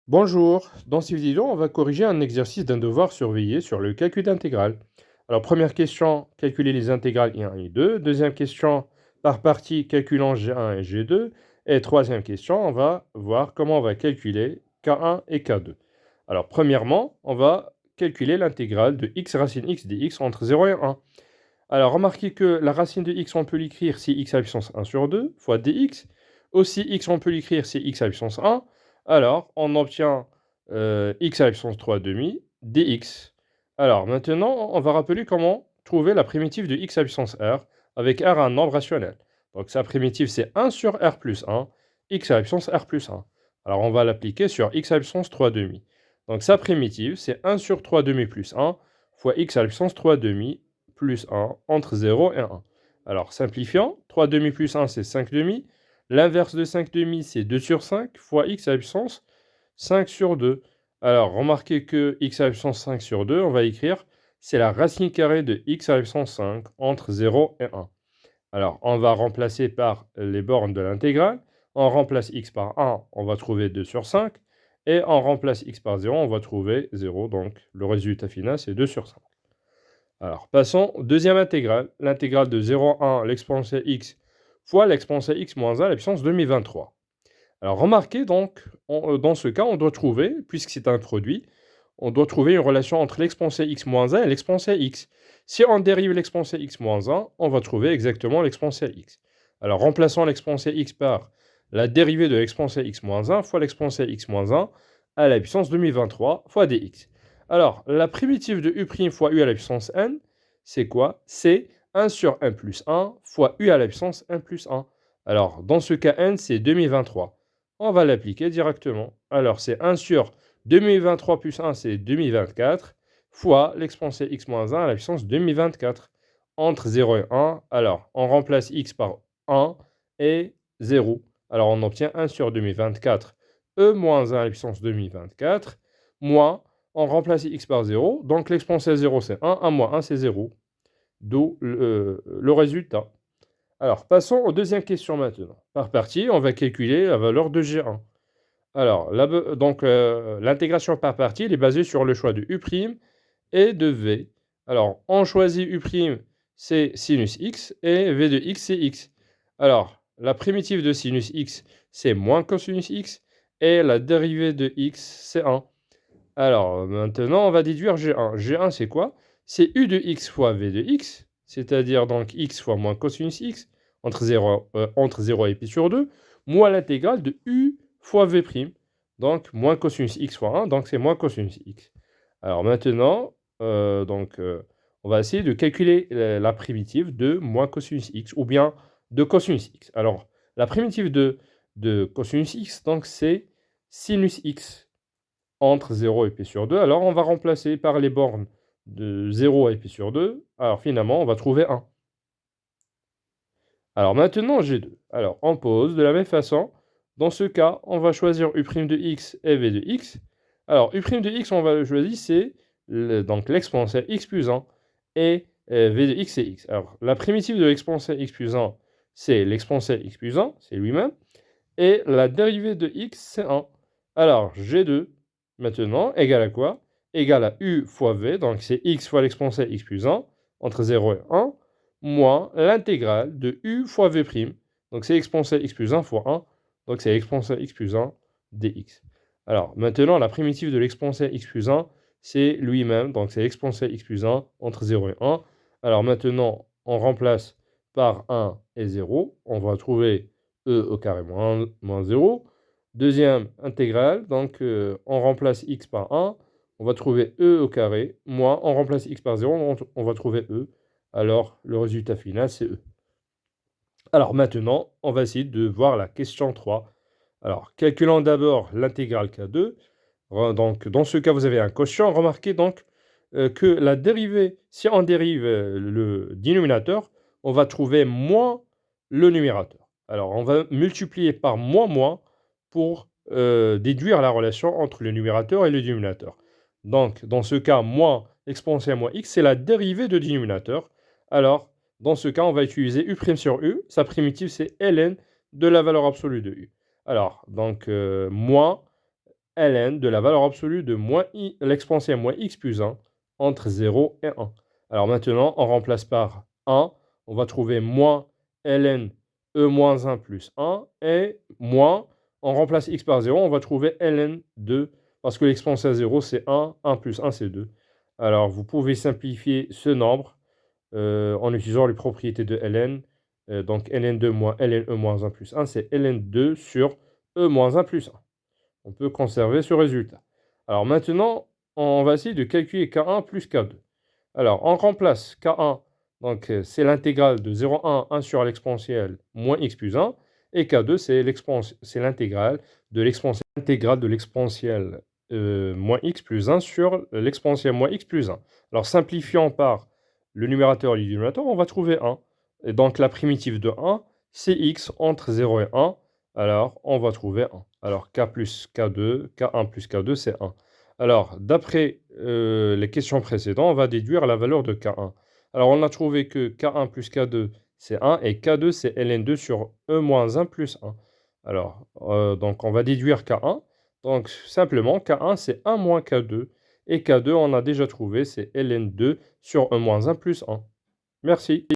Bonjour, dans cette vidéo, on va corriger un exercice d'un devoir surveillé sur le calcul d'intégrales. Alors, première question, calculer les intégrales I1 et I2. Deuxième question, par partie, calculant G1 et G2. Et troisième question, on va voir comment on va calculer K1 et K2. Alors, premièrement, on va calculer l'intégrale de x racine x dx entre 0 et 1. Alors, remarquez que la racine de x, on peut l'écrire si x à la puissance 1 sur 2 fois dx. Aussi, x, on peut l'écrire si x à la puissance 1. Alors, on obtient x à la puissance 3 demi dx. Alors, maintenant, on va rappeler comment trouver la primitive de x à la puissance r avec r un nombre rationnel. Donc, sa primitive, c'est 1 sur r plus 1, x à la puissance r plus 1. Alors, on va l'appliquer sur x à la puissance 3 demi. Donc, sa primitive, c'est 1 sur 3 demi plus 1 fois x à la puissance 3 demi plus 1 entre 0 et 1. Alors, simplifiant, 3 demi plus 1, c'est 5 demi. L'inverse de 5 demi, c'est 2 sur 5 fois x à la puissance 5 sur 2. Alors, remarquez que x à la puissance 5 sur 2, on va écrire, c'est la racine carrée de x à la puissance 5 entre 0 et 1. Alors, on va remplacer par les bornes de l'intégrale. On remplace x par 1, on va trouver 2 sur 5. Et on remplace x par 0, on va trouver 0. Donc, le résultat final, c'est 2 sur 5. Alors, passons au deuxième intégrale. L'intégrale de 0 à 1, l'exponentielle x fois l'exponentielle x moins 1 à la puissance 2023. Alors, remarquez donc, dans ce cas, on doit trouver, puisque c'est un produit, on doit trouver une relation entre l'exponentielle x moins 1 et l'exponentielle x. Si on dérive l'exponentielle x moins 1, on va trouver exactement l'exponentielle x. Alors, remplaçons l'exponentielle x par la dérivée de l'exponentielle x moins 1 fois l'exponentielle x moins 1 à la puissance 2023 fois dx. Alors, la primitive de u' fois u à la puissance n, c'est quoi? C'est 1 sur 1 plus 1 fois u à la puissance 1 plus 1. Alors, dans ce cas, n, c'est 2023. On va l'appliquer directement. Alors, c'est 1 sur 2023 plus 1, c'est 2024, fois l'exponentielle x moins 1 à la puissance 2024. Entre 0 et 1, alors, on remplace x par 1 et 0. Alors, on obtient 1 sur 2024, e moins 1 à la puissance 2024, moins, on remplace x par 0. Donc, l'exponentielle 0, c'est 1. 1 moins 1, c'est 0. D'où le résultat. Alors, passons aux deuxième question maintenant. Par partie, on va calculer la valeur de G1. Alors, donc, l'intégration par partie, elle est basée sur le choix de U' et de V. Alors, on choisit U', c'est sinus x, et V de x, c'est x. Alors, la primitive de sinus x, c'est moins cosinus x, et la dérivée de x, c'est 1. Alors, maintenant, on va déduire G1. G1, c'est quoi? C'est U de x fois V de x, c'est-à-dire donc x fois moins cosinus x, entre 0 et pi sur 2, moins l'intégrale de U fois V'. Donc, moins cosinus x fois 1, donc c'est moins cosinus x. Alors maintenant, on va essayer de calculer la primitive de moins cosinus x, ou bien de cosinus x. Alors, la primitive de cosinus x, donc c'est sinus x entre 0 et pi sur 2. Alors, on va remplacer par les bornes de 0 et pi sur 2. Alors, finalement, on va trouver 1. Alors, maintenant, G2. Alors, on pose de la même façon. Dans ce cas, on va choisir U' de x et V de x. Alors, U' de x, on va le choisir, c'est donc l'exponentielle x plus 1. Et V de x, c'est x. Alors, la primitive de l'exponentielle x plus 1, c'est l'exponentielle x plus 1, c'est lui-même. Et la dérivée de x, c'est 1. Alors, G2, maintenant, égale à quoi? Égale à u fois v, donc c'est x fois l'exponentielle x plus 1, entre 0 et 1, moins l'intégrale de u fois v'. Donc c'est exponentielle x plus 1 fois 1, donc c'est exponentielle x plus 1 dx. Alors, maintenant, la primitive de l'exponentielle x plus 1, c'est lui-même, donc c'est exponentielle x plus 1 entre 0 et 1. Alors maintenant, on remplace par 1 et 0, on va trouver e au carré moins 0. Deuxième intégrale, donc on remplace x par 1, on va trouver e au carré, moins on remplace x par 0, on va trouver e. Alors le résultat final, c'est e. Alors maintenant, on va essayer de voir la question 3. Alors, calculons d'abord l'intégrale K2. Donc, dans ce cas, vous avez un quotient. Remarquez donc que la dérivée, si on dérive le dénominateur, on va trouver moins le numérateur. Alors, on va multiplier par moins pour déduire la relation entre le numérateur et le dénominateur. Donc, dans ce cas, moins exponentielle moins x, c'est la dérivée de dénominateur. Alors, dans ce cas, on va utiliser U' sur U. Sa primitive, c'est ln de la valeur absolue de U. Alors, donc, moins ln de la valeur absolue de l'exponentielle moins x plus 1 entre 0 et 1. Alors maintenant, on remplace par 1. On va trouver moins ln e moins 1 plus 1 et moins, on remplace x par 0, on va trouver ln 2 parce que l'exponentielle 0 c'est 1, 1 plus 1 c'est 2. Alors vous pouvez simplifier ce nombre en utilisant les propriétés de ln. Donc ln2 moins ln e moins 1 plus 1, c'est ln2 sur e moins 1 plus 1. On peut conserver ce résultat. Alors maintenant, on va essayer de calculer K1 plus K2. Alors, on remplace K1, donc c'est l'intégrale de 0,1 1 sur l'exponentielle moins x plus 1, et K2, c'est l'intégrale de l'exponentielle moins x plus 1 sur l'exponentielle moins x plus 1. Alors, simplifiant par le numérateur et le dénominateur, on va trouver 1. Et donc, la primitive de 1, c'est x entre 0 et 1. Alors, on va trouver 1. Alors, K plus K2, K1 plus K2, c'est 1. Alors, d'après les questions précédentes, on va déduire la valeur de K1. Alors, on a trouvé que K1 plus K2, c'est 1, et K2, c'est ln2 sur e moins 1 plus 1. Alors, donc, on va déduire K1. Donc, simplement, K1, c'est 1 moins K2, et K2, on a déjà trouvé, c'est ln2 sur e moins 1 plus 1. Merci.